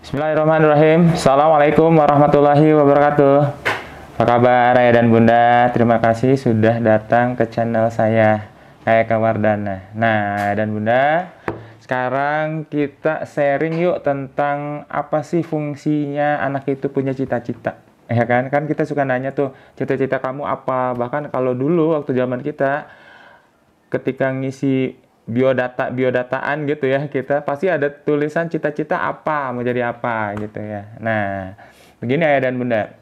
Bismillahirrahmanirrahim. Assalamualaikum warahmatullahi wabarakatuh. Apa kabar ayah dan bunda? Terima kasih sudah datang ke channel saya, Eka Wardana. Nah, ayah dan bunda, sekarang kita sharing yuk tentang apa sih fungsinya anak itu punya cita-cita. Ya kan? Kan kita suka nanya tuh, cita-cita kamu apa? Bahkan kalau dulu waktu zaman kita ketika ngisi biodataan gitu ya, kita pasti ada tulisan cita-cita apa, mau jadi apa gitu ya. Nah, begini ayah dan bunda,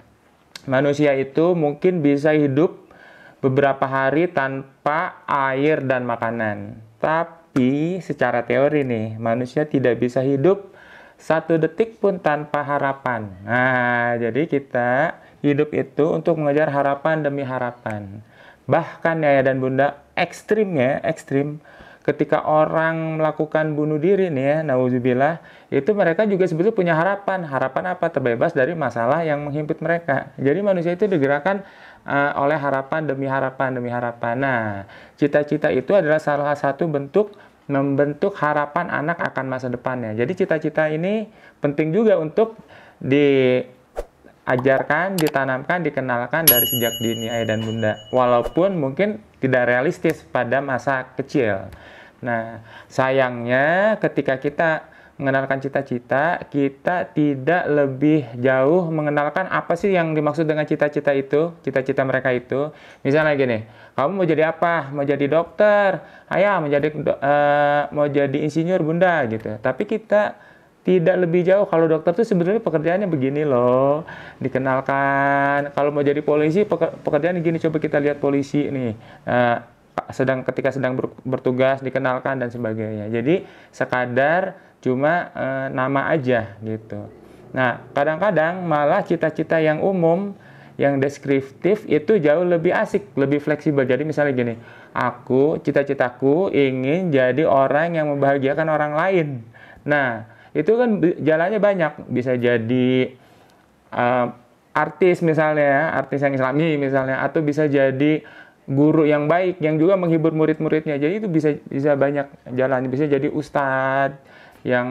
manusia itu mungkin bisa hidup beberapa hari tanpa air dan makanan, tapi secara teori nih, manusia tidak bisa hidup satu detik pun tanpa harapan. Nah, jadi kita hidup itu untuk mengejar harapan demi harapan. Bahkan ya dan bunda, ekstrim, ketika orang melakukan bunuh diri nih ya, nauzubillah, itu mereka juga sebetulnya punya harapan. Harapan apa? Terbebas dari masalah yang menghimpit mereka. Jadi manusia itu digerakkan oleh harapan demi harapan demi harapan. Nah, cita-cita itu adalah salah satu bentuk membentuk harapan anak akan masa depannya. Jadi cita-cita ini penting juga untuk diajarkan, ditanamkan, dikenalkan dari sejak dini ayah dan bunda. Walaupun mungkin tidak realistis pada masa kecil. Nah, sayangnya ketika kita mengenalkan cita-cita, kita tidak lebih jauh mengenalkan apa sih yang dimaksud dengan cita-cita itu, cita-cita mereka itu. Misalnya gini, kamu mau jadi apa? Mau jadi dokter? Ayah, mau jadi insinyur bunda gitu. Tapi kita tidak lebih jauh, kalau dokter tuh sebenarnya pekerjaannya begini loh, dikenalkan. Kalau mau jadi polisi, pekerjaan gini, coba kita lihat polisi nih. Ketika sedang bertugas dikenalkan dan sebagainya. Jadi sekadar cuma nama aja gitu. Nah, kadang-kadang malah cita-cita yang umum, yang deskriptif itu jauh lebih asik, lebih fleksibel. Jadi misalnya gini, cita-citaku ingin jadi orang yang membahagiakan orang lain. Nah, itu kan jalannya banyak, bisa jadi artis misalnya, artis yang islami misalnya, atau bisa jadi guru yang baik yang juga menghibur murid-muridnya. Jadi itu bisa banyak jalan. Bisa jadi ustadz yang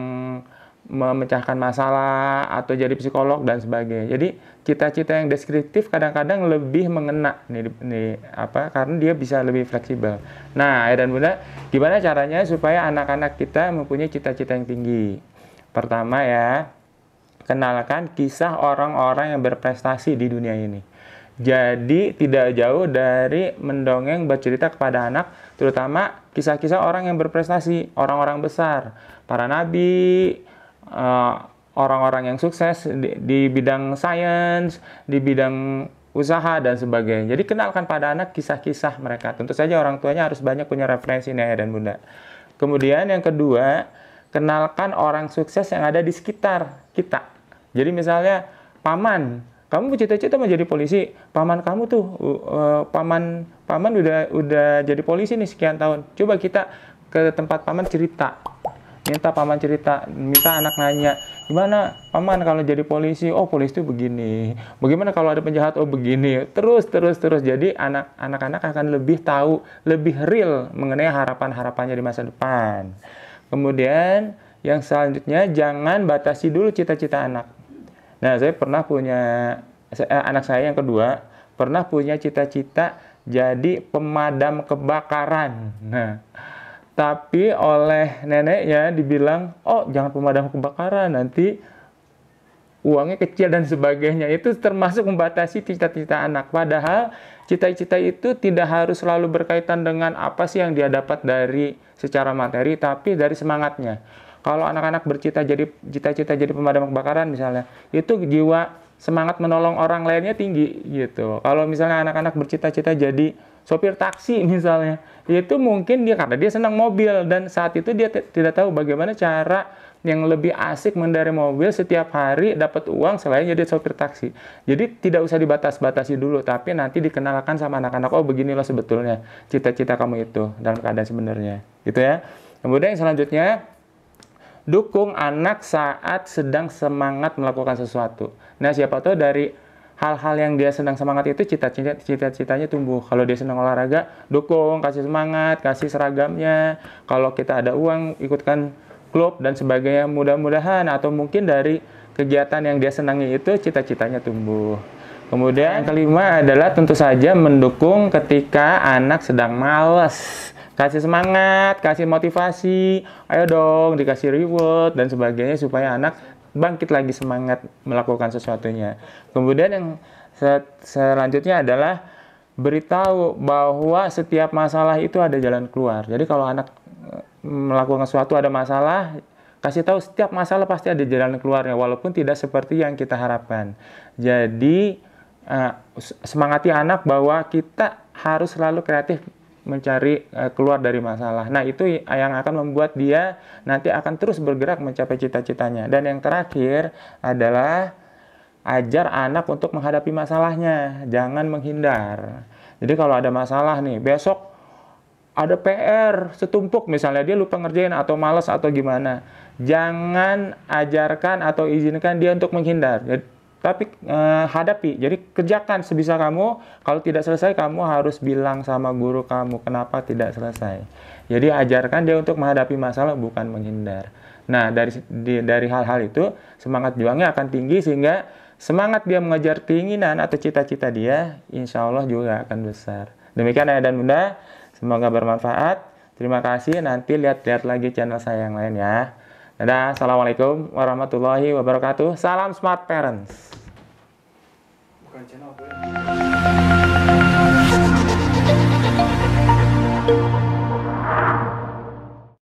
memecahkan masalah, atau jadi psikolog dan sebagainya. Jadi cita-cita yang deskriptif kadang-kadang lebih mengena karena dia bisa lebih fleksibel. Nah, ayah dan bunda, gimana caranya supaya anak-anak kita mempunyai cita-cita yang tinggi? Pertama ya, kenalkan kisah orang-orang yang berprestasi di dunia ini. Jadi tidak jauh dari mendongeng bercerita kepada anak, terutama kisah-kisah orang yang berprestasi, orang-orang besar, para nabi, orang-orang yang sukses di bidang sains, di bidang usaha dan sebagainya. Jadi kenalkan pada anak kisah-kisah mereka. Tentu saja orang tuanya harus banyak punya referensi nih ayah dan bunda. Kemudian yang kedua, kenalkan orang sukses yang ada di sekitar kita. Jadi misalnya paman, kamu cita-cita mau jadi polisi, paman kamu tuh paman udah jadi polisi nih sekian tahun. Coba kita ke tempat paman cerita, minta paman cerita, minta anak nanya, gimana paman kalau jadi polisi? Oh, polisi itu begini. Bagaimana kalau ada penjahat? Oh, begini. Terus. Jadi anak-anak akan lebih tahu, lebih real mengenai harapan-harapannya di masa depan. Kemudian yang selanjutnya, jangan batasi dulu cita-cita anak. Nah, anak saya yang kedua pernah punya cita-cita jadi pemadam kebakaran. Nah, tapi oleh neneknya dibilang, oh jangan pemadam kebakaran, nanti uangnya kecil dan sebagainya. Itu termasuk membatasi cita-cita anak. Padahal cita-cita itu tidak harus selalu berkaitan dengan apa sih yang dia dapat dari secara materi, tapi dari semangatnya. Kalau anak-anak cita-cita jadi pemadam kebakaran misalnya, itu jiwa semangat menolong orang lainnya tinggi gitu. Kalau misalnya anak-anak bercita-cita jadi sopir taksi misalnya, itu mungkin karena dia senang mobil dan saat itu dia tidak tahu bagaimana cara yang lebih asik mengendarai mobil setiap hari dapat uang selain jadi sopir taksi. Jadi tidak usah dibatas-batasi dulu, tapi nanti dikenalkan sama anak-anak, oh beginilah sebetulnya cita-cita kamu itu dalam keadaan sebenarnya, gitu ya. Kemudian yang selanjutnya, dukung anak saat sedang semangat melakukan sesuatu. Nah, siapa tahu dari hal-hal yang dia sedang semangat itu cita-citanya tumbuh. Kalau dia senang olahraga, dukung, kasih semangat, kasih seragamnya. Kalau kita ada uang, ikutkan klub dan sebagainya. Mudah-mudahan atau mungkin dari kegiatan yang dia senangi itu cita-citanya tumbuh. Kemudian yang kelima adalah tentu saja mendukung ketika anak sedang malas. Kasih semangat, kasih motivasi, ayo dong dikasih reward dan sebagainya supaya anak bangkit lagi semangat melakukan sesuatunya. Kemudian yang selanjutnya adalah beritahu bahwa setiap masalah itu ada jalan keluar. Jadi kalau anak melakukan sesuatu ada masalah, kasih tahu setiap masalah pasti ada jalan keluarnya walaupun tidak seperti yang kita harapkan. Jadi semangati anak bahwa kita harus selalu kreatif mencari keluar dari masalah. Nah, itu yang akan membuat dia nanti akan terus bergerak mencapai cita-citanya. Dan yang terakhir adalah ajar anak untuk menghadapi masalahnya, jangan menghindar. Jadi kalau ada masalah nih, besok ada PR setumpuk misalnya dia lupa ngerjain atau malas atau gimana, jangan ajarkan atau izinkan dia untuk menghindar. Tapi hadapi, jadi kerjakan sebisa kamu. Kalau tidak selesai, kamu harus bilang sama guru kamu kenapa tidak selesai. Jadi ajarkan dia untuk menghadapi masalah, bukan menghindar. Nah, dari hal-hal itu, semangat juangnya akan tinggi, sehingga semangat dia mengejar keinginan atau cita-cita dia, insya Allah juga akan besar. Demikian ayah dan bunda, semoga bermanfaat. Terima kasih, nanti lihat-lihat lagi channel saya yang lain ya. Dadah, assalamualaikum warahmatullahi wabarakatuh. Salam Smart Parents. Bukan channel apa ya?